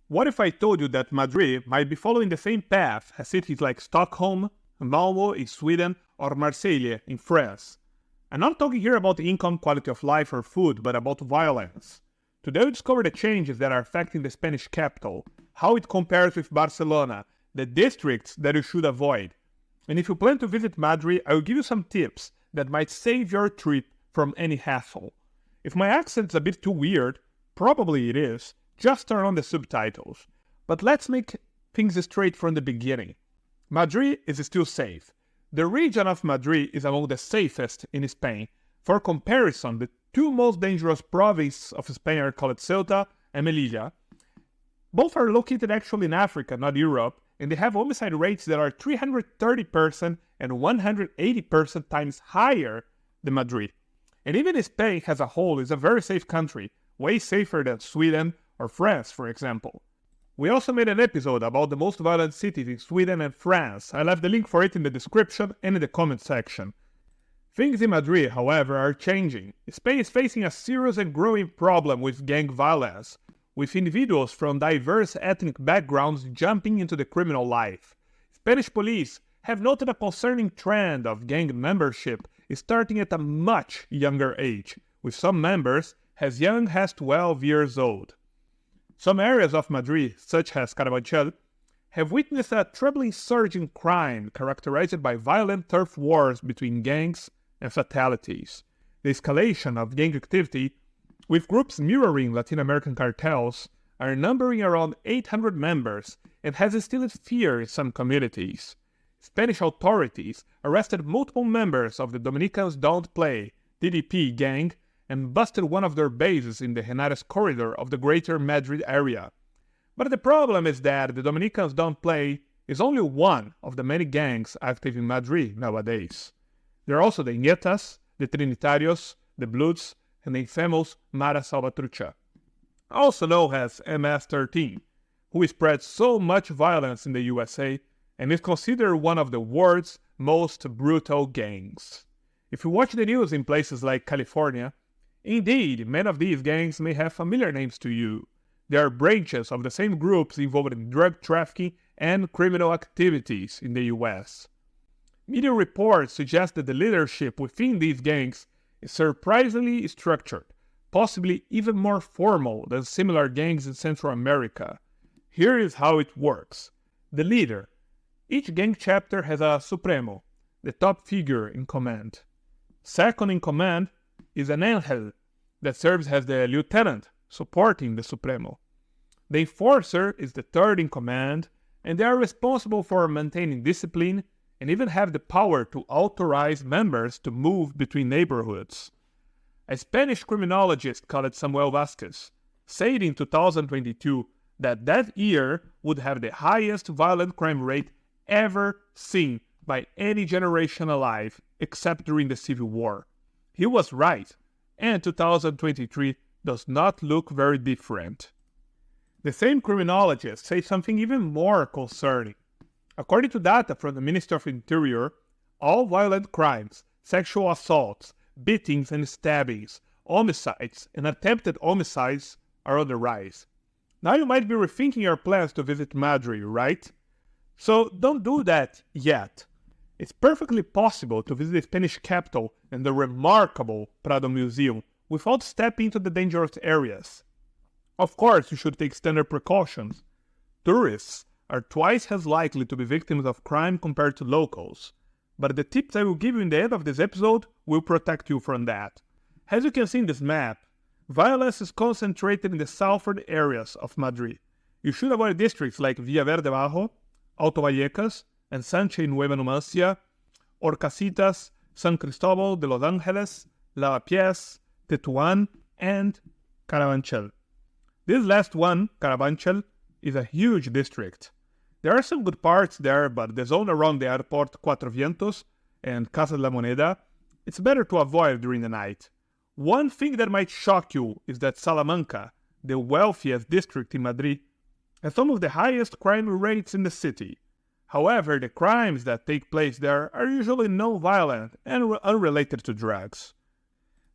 What if I told you that Madrid might be following the same path as cities like Stockholm, Malmo in Sweden, or Marseille in France? I'm not talking here about income, quality of life, or food, but about violence. Today we discover the changes that are affecting the Spanish capital, how it compares with Barcelona, the districts that you should avoid. And if you plan to visit Madrid, I will give you some tips that might save your trip from any hassle. If my accent's a bit too weird, probably it is, just turn on the subtitles. But let's make things straight from the beginning. Madrid is still safe. The region of Madrid is among the safest in Spain. For comparison, the two most dangerous provinces of Spain are called Ceuta and Melilla. Both are located actually in Africa, not Europe, and they have homicide rates that are 330% and 180% times higher than Madrid. And even Spain as a whole is a very safe country, way safer than Sweden or France, for example. We also made an episode about the most violent cities in Sweden and France. I left the link for it in the description and in the comment section. Things in Madrid, however, are changing. Spain is facing a serious and growing problem with gang violence, with individuals from diverse ethnic backgrounds jumping into the criminal life. Spanish police have noted a concerning trend of gang membership starting at a much younger age, with some members as young as 12 years old. Some areas of Madrid, such as Carabanchel, have witnessed a troubling surge in crime characterized by violent turf wars between gangs and fatalities. The escalation of gang activity, with groups mirroring Latin American cartels, are numbering around 800 members and has instilled fear in some communities. Spanish authorities arrested multiple members of the Dominicans Don't Play (DDP) gang and busted one of their bases in the Henares corridor of the greater Madrid area. But the problem is that the Dominicans Don't Play is only one of the many gangs active in Madrid nowadays. There are also the netas, the trinitarios, the bloods, and the infamous salvatrucha, also known as MS-13, who spread so much violence in the USA and is considered one of the world's most brutal gangs. If you watch the news in places like California, indeed, many of these gangs may have familiar names to you. They are branches of the same groups involved in drug trafficking and criminal activities in the US. Media reports suggest that the leadership within these gangs is surprisingly structured, possibly even more formal than similar gangs in Central America. Here is how it works. The leader. Each gang chapter has a supremo, the top figure in command. Second in command is an angel that serves as the lieutenant, supporting the supremo. The enforcer is the third in command, and they are responsible for maintaining discipline and even have the power to authorize members to move between neighborhoods. A Spanish criminologist called Samuel Vázquez said in 2022 that year would have the highest violent crime rate ever seen by any generation alive, except during the Civil War. He was right, and 2023 does not look very different. The same criminologist says something even more concerning. According to data from the Ministry of Interior, all violent crimes, sexual assaults, beatings and stabbings, homicides, and attempted homicides are on the rise. Now you might be rethinking your plans to visit Madrid, right? So don't do that yet. It's perfectly possible to visit the Spanish capital and the remarkable Prado Museum without stepping into the dangerous areas. Of course, you should take standard precautions. Tourists are twice as likely to be victims of crime compared to locals, but the tips I will give you in the end of this episode will protect you from that. As you can see in this map, violence is concentrated in the southern areas of Madrid. You should avoid districts like Villaverde Bajo, Alto Vallecas, and Sánchez y Nueva Numancia, Orcasitas, San Cristóbal de los Ángeles, Lavapiés, Tetuan, and Carabanchel. This last one, Carabanchel, is a huge district. There are some good parts there, but the zone around the airport Cuatro Vientos and Casa de la Moneda, it's better to avoid during the night. One thing that might shock you is that Salamanca, the wealthiest district in Madrid, has some of the highest crime rates in the city. However, the crimes that take place there are usually non-violent and unrelated to drugs.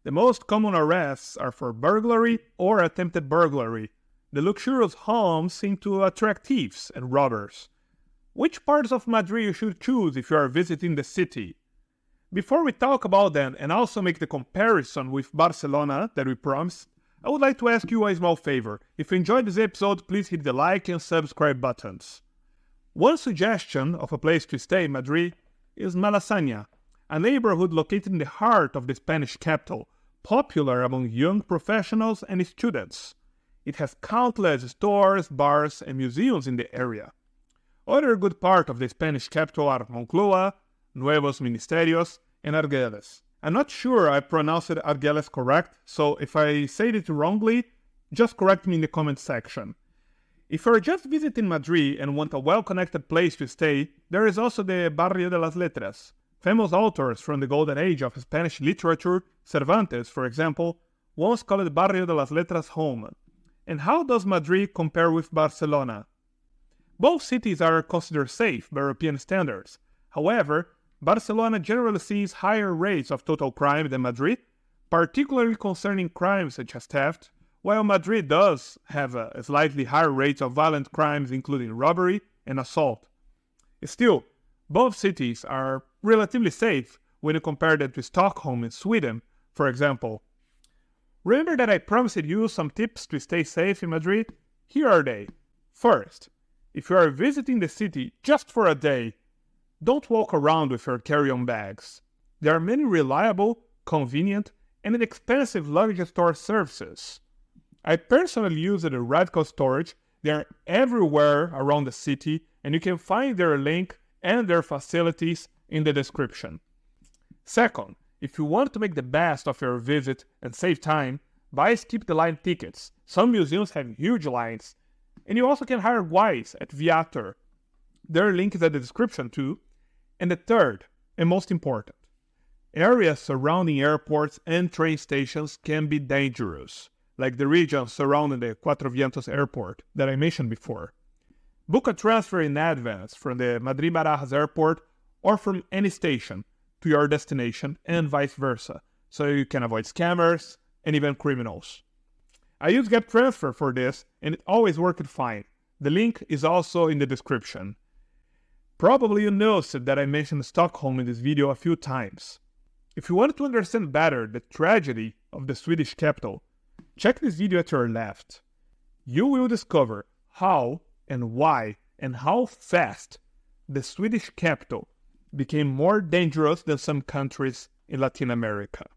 The most common arrests are for burglary or attempted burglary. the luxurious homes seem to attract thieves and robbers. Which parts of Madrid you should choose if you are visiting the city? Before we talk about them and also make the comparison with Barcelona that we promised, I would like to ask you a small favor. If you enjoyed this episode, please hit the like and subscribe buttons. One suggestion of a place to stay in Madrid is Malasaña, a neighborhood located in the heart of the Spanish capital, popular among young professionals and students. It has countless stores, bars, and museums in the area. Other good part of the Spanish capital are Moncloa, Nuevos Ministerios, and Argeles. I'm not sure I pronounced Argeles correct, so if I said it wrongly, just correct me in the comment section. If you're just visiting Madrid and want a well-connected place to stay, there is also the Barrio de las Letras. Famous authors from the golden age of Spanish literature, Cervantes, for example, once called Barrio de las Letras home. And how does Madrid compare with Barcelona? Both cities are considered safe by European standards. However, Barcelona generally sees higher rates of total crime than Madrid, particularly concerning crimes such as theft, while Madrid does have a slightly higher rates of violent crimes including robbery and assault. Still, both cities are relatively safe when you compare them to Stockholm in Sweden, for example. Remember that I promised you some tips to stay safe in Madrid? Here are they. First, if you are visiting the city just for a day, don't walk around with your carry-on bags. There are many reliable, convenient, and inexpensive luggage store services. I personally use the Radical Storage. They are everywhere around the city, and you can find their link and their facilities in the description. Second, if you want to make the best of your visit and save time, buy skip-the-line tickets. Some museums have huge lines. And you also can hire guides at Viator. Their link is in the description too. And the third, and most important, areas surrounding airports and train stations can be dangerous, like the region surrounding the Cuatro Vientos airport that I mentioned before. Book a transfer in advance from the Madrid Barajas airport or from any station to your destination and vice versa, so you can avoid scammers and even criminals. I use Gap Transfer for this and it always worked fine. The link is also in the description. Probably you noticed that I mentioned Stockholm in this video a few times. If you want to understand better the tragedy of the Swedish capital, check this video at your left. You will discover how and why and how fast the Swedish capital became more dangerous than some countries in Latin America.